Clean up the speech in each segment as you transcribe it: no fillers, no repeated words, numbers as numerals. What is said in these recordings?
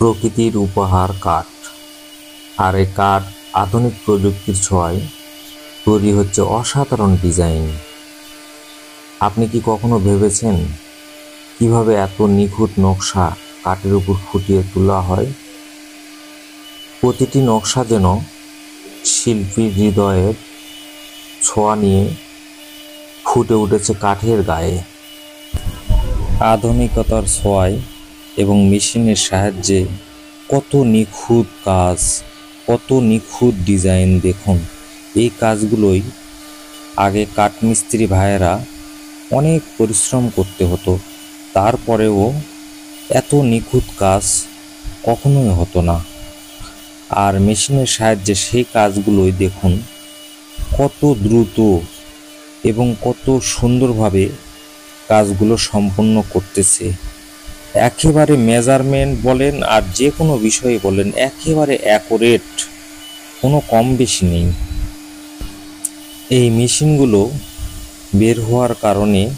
প্রকৃতির উপহার কাঠ। আর এই কাঠ আধুনিক প্রযুক্তির ছোঁয়ায় তৈরি হচ্ছে অসাধারণ ডিজাইন। আপনি কি কখনো ভেবেছেন কিভাবে এত নিখুঁত নকশা কাঠের উপর ফুটিয়ে তোলা হয়? প্রতিটি নকশা যেন শিল্পীর হৃদয়ের ছোঁয়া নিয়ে ফুটে উঠেছে কাঠের গায়ে। আধুনিকতার ছোঁয়ায় এবং মেশিনের সাহায্যে কত নিখুঁত কাজ, কত নিখুঁত ডিজাইন দেখুন। এই কাজগুলোই আগে কাঠমিস্ত্রি ভাইয়েরা অনেক পরিশ্রম করতে হতো, তারপরেও এত নিখুঁত কাজ কখনোই হতো না। আর মেশিনের সাহায্যে সেই কাজগুলোই দেখুন কত দ্রুত এবং কত সুন্দরভাবে কাজগুলো সম্পন্ন করতেছে। একেবারে মেজারমেন্ট বলেন আর যে কোনো বিষয়ে বলেন, একেবারে অ্যাকুরেট, কোনো কম বেশি নেই। এই মেশিনগুলো বের হওয়ার কারণে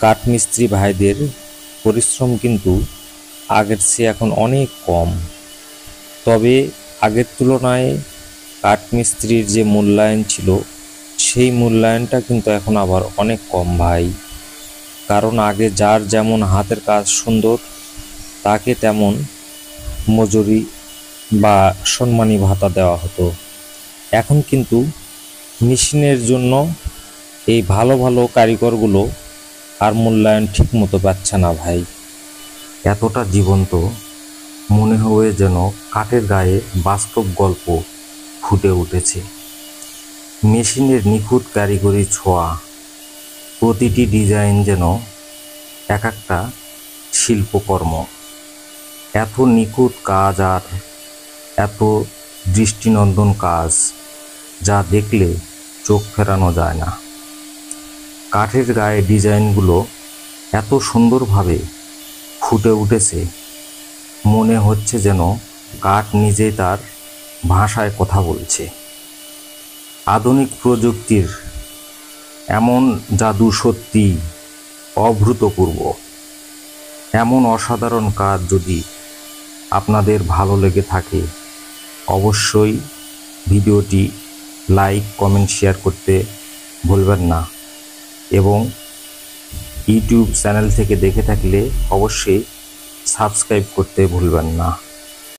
কাঠমিস্ত্রি ভাইদের পরিশ্রম কিন্তু আগের চেয়ে এখন অনেক কম। তবে আগের তুলনায় কাঠমিস্ত্রির যে মূল্যায়ন ছিল, সেই মূল্যায়নটা কিন্তু এখন আবার অনেক কম ভাই। কারণ আগে যার যেমন হাতের কাজ সুন্দর তাকে তেমন মজুরি বা সম্মানী ভাতা দেওয়া হতো। এখন কিন্তু মেশিনের জন্য এই ভালো ভালো কারিগরগুলো আর মূল্যায়ন ঠিক মতো পাচ্ছে না ভাই। এতটা জীবন্ত মনে হবে যেন কাঠের গায়ে বাস্তব গল্প ফুটে উঠেছে। মেশিনের নিখুঁত কারিগরি ছোঁয়া, প্রতিটি ডিজাইন যেন এক একটা শিল্পকর্ম। এত নিখুঁত কাজ আর এত দৃষ্টিনন্দন কাজ, যা দেখলে চোখ ফেরানো যায় না। কাঠের গায়ে ডিজাইনগুলো এত সুন্দরভাবে ফুটে উঠেছে, মনে হচ্ছে যেন কাঠ নিজেই তার ভাষায় কথা বলছে। আধুনিক প্রযুক্তির এমন জাদু সত্যি অভূতপূর্ব। এমন অসাধারণ কাজ যদি আপনাদের ভালো লেগে থাকে, অবশ্যই ভিডিওটি লাইক, কমেন্ট, শেয়ার করতে ভুলবেন না। এবং ইউটিউব চ্যানেল থেকে দেখে থাকলে অবশ্যই সাবস্ক্রাইব করতে ভুলবেন না।